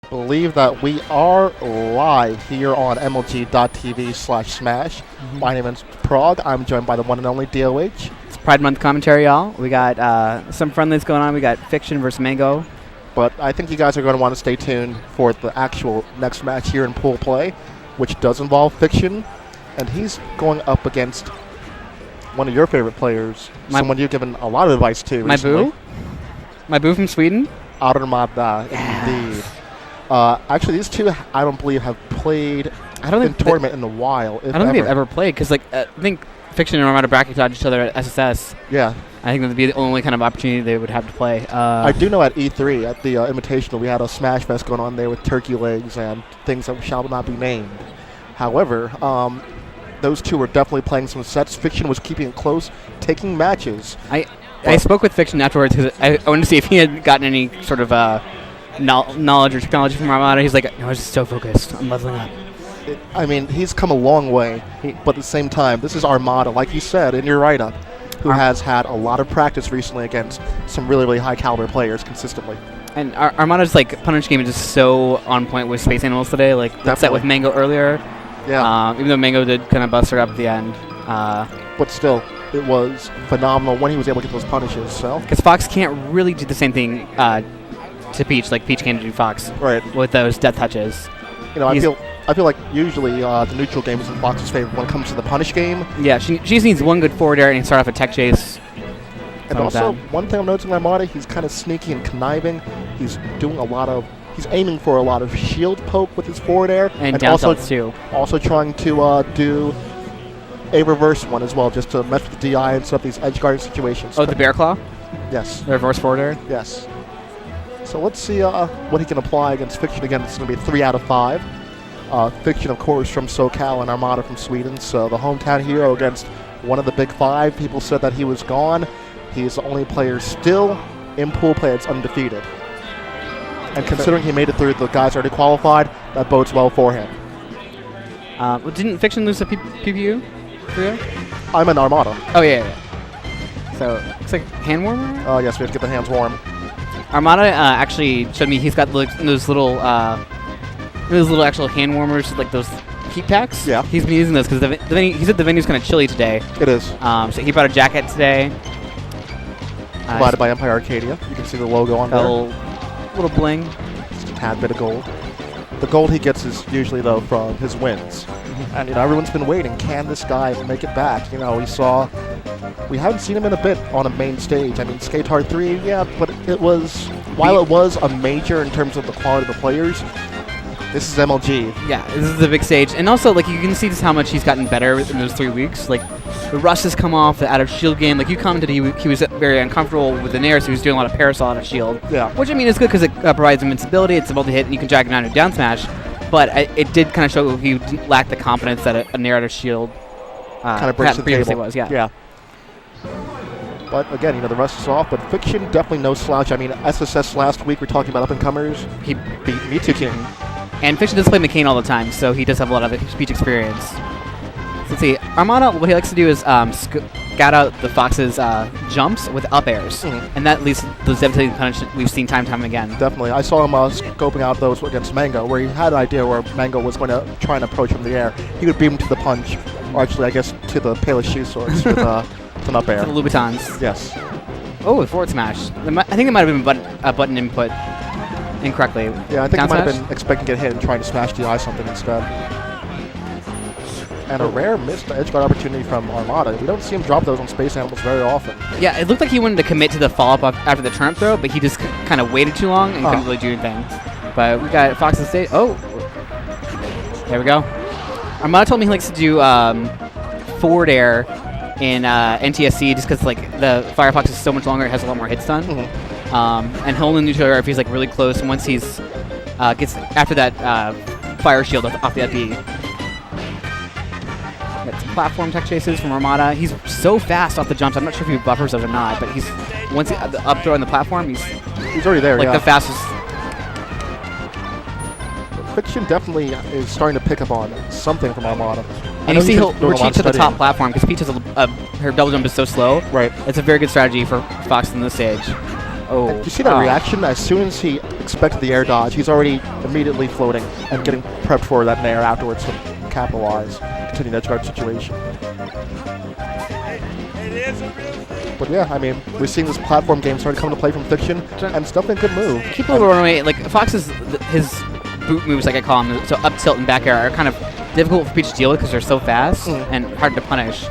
believe that we are live here on MLG.TV/Smash. My name is Prague. I'm joined by the one and only DOH. It's Pride Month commentary, y'all. We got some friendlies going on. We got Fiction versus Mango. But I think you guys are going to want to stay tuned for the actual next match here in pool play, which does involve Fiction. And he's going up against one of your favorite players, someone you've given a lot of advice to recently. My boo from Sweden? Armada, indeed. Actually, these two, I don't believe, have played in tournament in a while. I don't think they've ever played, because I think Fiction and Armada bracket each other at SSS. Yeah. I think that would be the only kind of opportunity they would have to play. I do know at E3, at the Invitational, we had a Smash Fest going on there with turkey legs and things that shall not be named. However, those two were definitely playing some sets. Fiction was keeping it close, taking matches. I spoke with Fiction afterwards because I wanted to see if he had gotten any sort of knowledge or technology from Armada. He's like, no, I was just so focused. I'm leveling up. He's come a long way, but at the same time, this is Armada, like you said in your write-up, who has had a lot of practice recently against some really, really high-caliber players consistently. And Armada's punish game is just so on point with Space Animals today. That set with Mango earlier. Yeah. Even though Mango did kind of bust her up at the end. But still, it was phenomenal when he was able to get those punishes. So because Fox can't really do the same thing to Peach like Peach can do Fox. Right. With those death touches. I feel like usually the neutral game is in Fox's favor when it comes to the punish game. Yeah, she just needs one good forward air and start off a tech chase. And also, one thing I'm noticing with Armada, he's kind of sneaky and conniving. He's aiming for a lot of shield poke with his forward air. And down tilts too. Also trying to do a reverse one as well, just to mess with the DI and set up these edge guarding situations. Oh, the Bear Claw? Yes. The reverse forward air? Yes. So let's see what he can apply against Fiction. Again, it's going to be 3 out of 5. Fiction, of course, from SoCal and Armada from Sweden. So the hometown hero against one of the big five. People said that he was gone. He's the only player still in pool play that's undefeated. And considering he made it through the guys already qualified, that bodes well for him. Didn't Fiction lose to PPU? I'm an Armada. Oh, yeah. So, looks like hand warmer? Yes, we have to get the hands warm. Armada actually showed me he's got those little actual hand warmers, like those heat packs. Yeah. He's been using those because he said the venue's kind of chilly today. It is. So he brought a jacket today. Provided by Empire Arcadia. You can see the logo on there. Little bling. Just a tad bit of gold. The gold he gets is usually, though, from his wins. And, everyone's been waiting. Can this guy make it back? We haven't seen him in a bit on a main stage. Skate Hard 3, yeah, but while it was a major in terms of the quality of the players, this is MLG. Yeah, this is the big stage. And also, you can see just how much he's gotten better in those 3 weeks. The rust has come off, the out of shield game. You commented he was very uncomfortable with the nair, so he was doing a lot of parasol out of shield. Yeah. Which, is good because it provides invincibility. It's a multi-hit, and you can drag him down to down smash. But it did kind of show he lacked the confidence that a nair out of shield kind of breaks the table. Was. Yeah. But again, the rust is off. But Fiction, definitely no slouch. SSS last week, we're talking about up-and-comers. He beat Mewtwo King. And Fiction does play McCain all the time, so he does have a lot of speech experience. So let's see. Armada, what he likes to do is scout out the Fox's jumps with up airs. And that leads to those devastating punishes we've seen time and time again. Definitely. I saw him scoping out those against Mango, where he had an idea where Mango was going to try and approach from the air. He would beam to the punch, or actually, I guess, to the Payless Shoe Swords with an up air. To the Louboutins. Yes. Oh, a forward smash. I think it might have been a button input incorrectly. Yeah, I think he might have been expecting to get hit and trying to smash DI something instead. And a rare missed edge guard opportunity from Armada. We don't see him drop those on Space Animals very often. Yeah, it looked like he wanted to commit to the follow-up after the turnip throw, but he just kind of waited too long and couldn't really do anything. But we got Fox's stage. Oh! There we go. Armada told me he likes to do forward air in NTSC just because the Firefox is so much longer, it has a lot more hit stun. And he'll only neutral air if he's really close, and once he's gets after that fire shield off the FE. Got some platform tech chases from Armada. He's so fast off the jumps. I'm not sure if he buffers those or not, but once the up throw on the platform, he's already there. The fastest. Fiction definitely is starting to pick up on something from Armada. And you see he'll retreat to the top platform because Peach has her double jump is so slow. Right. It's a very good strategy for Fox in this stage. Oh. Did you see that reaction? As soon as he expected the air dodge, he's already immediately floating and getting prepped for that nair afterwards to capitalize, continue the edge guard situation. But yeah, I mean, we're seeing this platform game start to come to play from Fiction, and it's definitely a good move. Keep a little runaway. Like, Fox's his boot moves, like I call them, so up tilt and back air, are kind of difficult for Peach to deal with because they're so fast and hard to punish.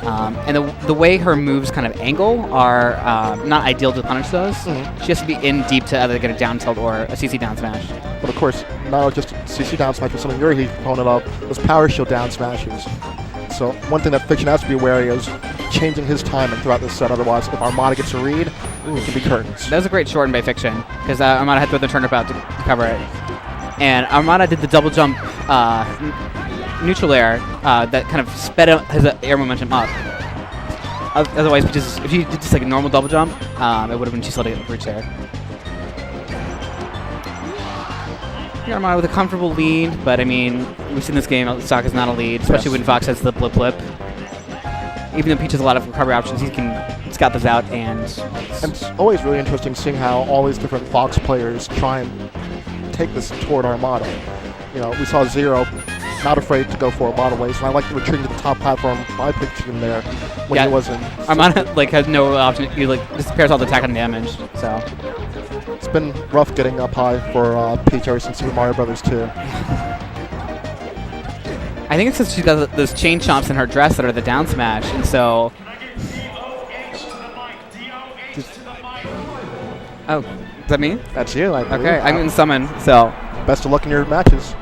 And the way her moves kind of angle are not ideal to punish those. She has to be in deep to either get a down tilt or a CC down smash. But of course, not just CC down smash, but something you're a huge proponent of, those power shield down smashes. So one thing that Fiction has to be wary of is changing his timing throughout this set. Otherwise, if Armada gets a read, it can be curtains. That was a great shorten by Fiction, because Armada had to throw the turnip out to cover it. And Armada did the double jump neutral air that kind of sped up his air momentum up. Otherwise, if you did just like a normal double jump, it would have been too slow to reach there. Armada with a comfortable lead, but I mean, we've seen this game, stock is not a lead, especially when Fox has the blip. Even though Peach has a lot of recovery options, he can scout those out, and it's always really interesting seeing how all these different Fox players try and take this toward Armada. You know, we saw Zero not afraid to go for a bottle waste, and I like the retreating to the top platform by Fiction there when he wasn't. Armada has no option. He disappears all the attack and damage, so. It's been rough getting up high for Peach ever since Super Mario Brothers 2. I think it's because she's got those chain chomps in her dress that are the down smash, and so. Oh, is that me? That's you, I believe. Okay, I'm in summon, so. Best of luck in your matches.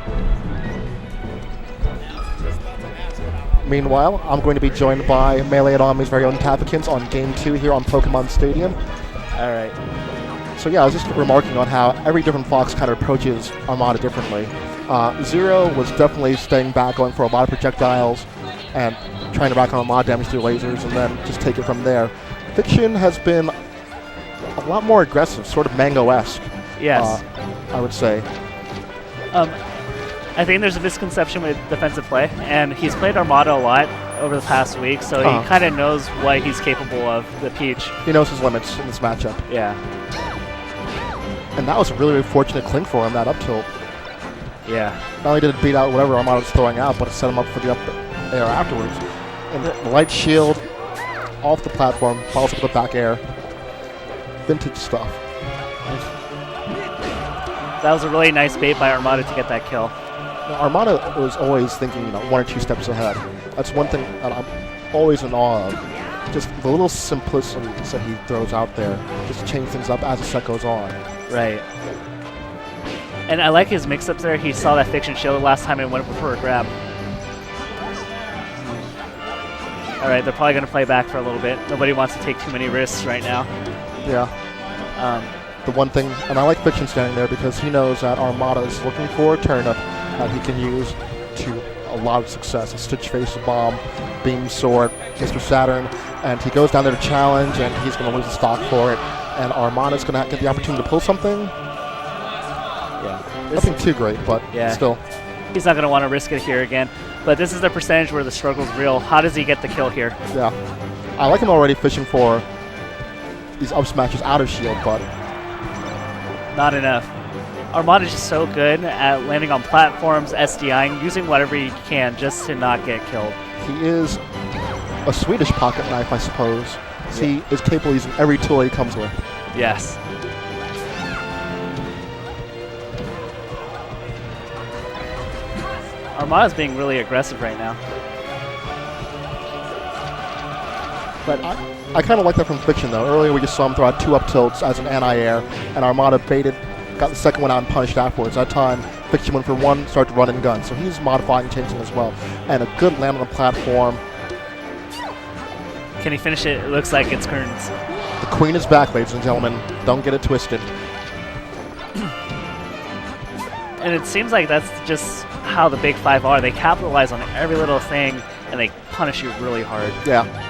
Meanwhile, I'm going to be joined by MLGAnaheims very own Tafakins on Game 2 here on Pokemon Stadium. All right. So yeah, I was just remarking on how every different Fox kind of approaches Armada differently. Zero was definitely staying back, going for a lot of projectiles, and trying to rack on Armada damage through lasers, and then just take it from there. Fiction has been a lot more aggressive, sort of Mango-esque. Yes. I would say. I think there's a misconception with defensive play, and he's played Armada a lot over the past week, so he kind of knows what he's capable of, the Peach. He knows his limits in this matchup. Yeah. And that was a really, really fortunate clink for him, that up tilt. Yeah. Not only did it beat out whatever Armada was throwing out, but it set him up for the up air afterwards. And the light shield off the platform, follows up with the back air. Vintage stuff. That was a really nice bait by Armada to get that kill. Now, Armada was always thinking, one or two steps ahead. That's one thing that I'm always in awe of. Just the little simplicities that he throws out there, just change things up as the set goes on. Right. And I like his mix-ups there. He saw that Fiction shield last time and went for a grab. All right, they're probably going to play back for a little bit. Nobody wants to take too many risks right now. Yeah. The one thing, and I like Fiction standing there because he knows that Armada is looking for a turnip that he can use to a lot of success. A Stitch Face Bomb, Beam Sword, Mr. Saturn, and he goes down there to challenge, and he's going to lose the stock for it. And Armada's going to get the opportunity to pull something. Yeah, nothing too great, but still. He's not going to want to risk it here again. But this is the percentage where the struggle's real. How does he get the kill here? Yeah. I like him already fishing for these up smashes out of shield, but not enough. Armada's just so good at landing on platforms, SDIing, using whatever he can just to not get killed. He is a Swedish pocket knife, I suppose. He is capable of using every tool he comes with. Yes. Armada's being really aggressive right now. But I kind of like that from Fiction, though. Earlier we just saw him throw out two up tilts as an anti-air, and Armada baited, got the second one out and punished afterwards. That time, Fiction went for one, started to run and gun. So he's modifying and changing as well. And a good land on the platform. Can he finish it? It looks like it's curtains. The queen is back, ladies and gentlemen. Don't get it twisted. And it seems like that's just how the Big Five are. They capitalize on every little thing, and they punish you really hard. Yeah.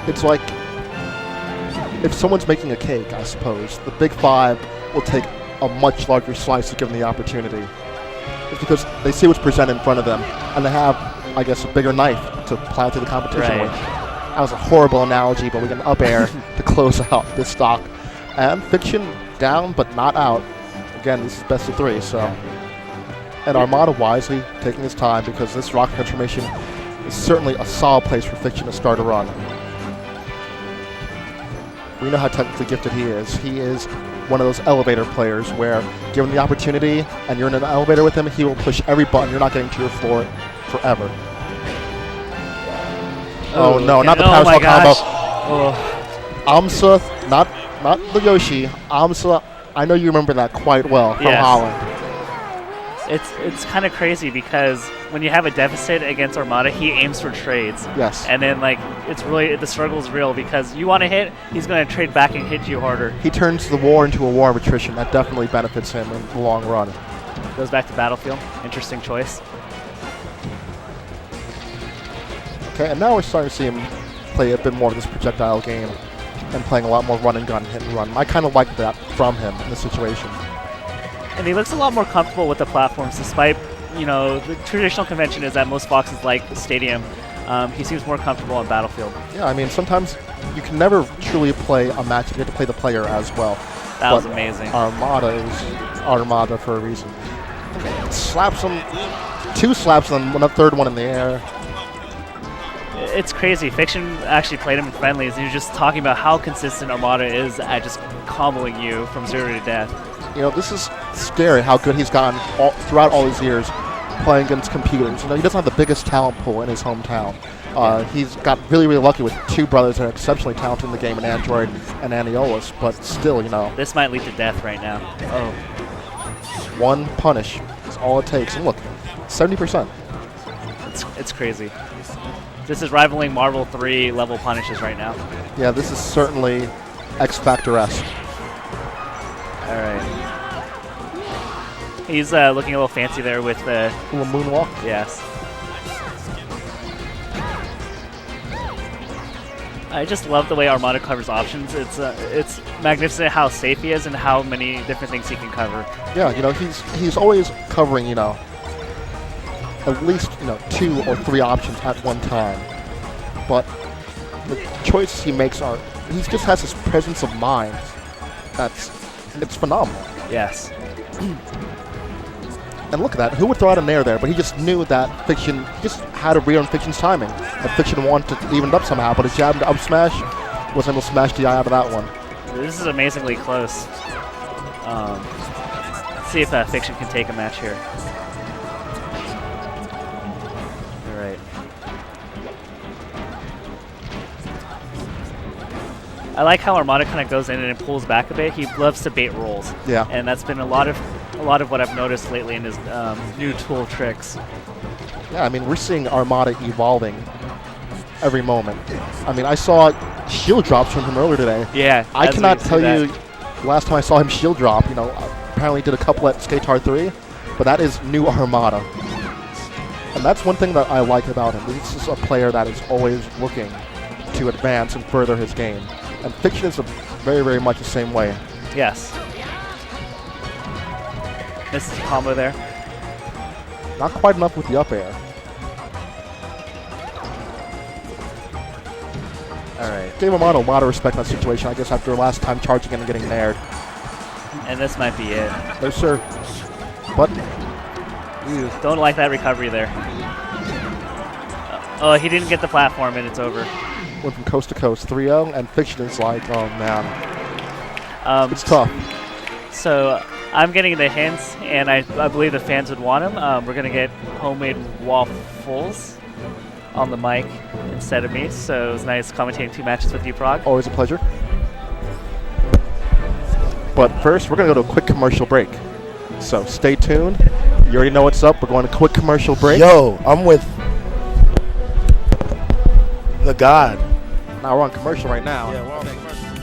It's like if someone's making a cake, I suppose, the Big Five will take a much larger slice to give them the opportunity. It's because they see what's presented in front of them, and they have, I guess, a bigger knife to plow through the competition with. That was a horrible analogy, but we get an up air to close out this stock. And Fiction down but not out. Again, this is best of 3, so. And Armada wisely taking his time because this rock transformation is certainly a solid place for Fiction to start a run. We know how technically gifted he is. He is one of those elevator players where, given the opportunity and you're in an elevator with him, he will push every button. You're not getting to your floor forever. Oh no, not the power spell combo. Oh. Amsa, not the Yoshi. Amsa, I know you remember that quite well from Holland. It's kind of crazy because when you have a deficit against Armada, he aims for trades. Yes. And then like it's really the struggle is real because you want to hit, he's going to trade back and hit you harder. He turns the war into a war of attrition. That definitely benefits him in the long run. Goes back to Battlefield. Interesting choice. Okay, and now we're starting to see him play a bit more of this projectile game and playing a lot more run and gun, hit and run. I kind of like that from him in this situation. And he looks a lot more comfortable with the platforms, despite, you know, the traditional convention is that most boxes like Stadium. He seems more comfortable on Battlefield. Yeah, I mean, sometimes you can never truly play a match. You have to play the player as well. That was amazing. Armada is Armada for a reason. Slaps him, 2 slaps and then a third one in the air. It's crazy. Fiction actually played him in friendlies, and he was just talking about how consistent Armada is at just comboing you from 0 to death. You know, this is scary how good he's gotten throughout all his years playing against computers. You know, he doesn't have the biggest talent pool in his hometown. He's got really, really lucky with 2 brothers that are exceptionally talented in the game, in Android and Aniolus, but still, you know. This might lead to death right now. Oh. 1 punish is all it takes. And look, 70%. It's crazy. This is rivaling Marvel 3 level punishes right now. Yeah, this is certainly X Factor-esque. All right. He's looking a little fancy there with the little moonwalk. Yes. I just love the way Armada covers options. It's magnificent how safe he is and how many different things he can cover. Yeah, you know, he's always covering, you know, at least, you know, 2 or 3 options at one time. But the choices he makes are, he just has this presence of mind it's phenomenal. Yes. And look at that. Who would throw out a nair there? But he just knew that Fiction, he just had to read on Fiction's timing. That Fiction wanted to even it up somehow, but his jab into up smash wasn't able to smash the eye out of that one. This is amazingly close. Let's see if Fiction can take a match here. All right. I like how Armada kind of goes in and pulls back a bit. He loves to bait rolls. Yeah. And that's been a lot of what I've noticed lately in his new tool tricks. Yeah, I mean, we're seeing Armada evolving every moment. I mean, I saw shield drops from him earlier today. Yeah. I cannot tell you last time I saw him shield drop. You know, apparently did a couple at Skatar 3, but that is new Armada. And that's one thing that I like about him. This is a player that is always looking to advance and further his game. And Fiction is very, very much the same way. Yes. Misses a combo there. Not quite enough with the up air. All right. Gave Armada a lot of respect in that situation, I guess, after last time charging in and getting nared. And this might be it. No, sir. But Ooh, don't like that recovery there. Oh, he didn't get the platform, and it's over. Went from coast to coast, 3-0, and Fiction is like, oh man. It's tough. So I'm getting the hints, and I believe the fans would want them. We're going to get homemade waffles on the mic instead of me, so it was nice commentating 2 matches with you, Prague. Always a pleasure. But first, we're going to go to a quick commercial break. So stay tuned. You already know what's up. We're going to a quick commercial break. Yo, I'm with the God. Now we're on commercial right now. Yeah, we're on commercial.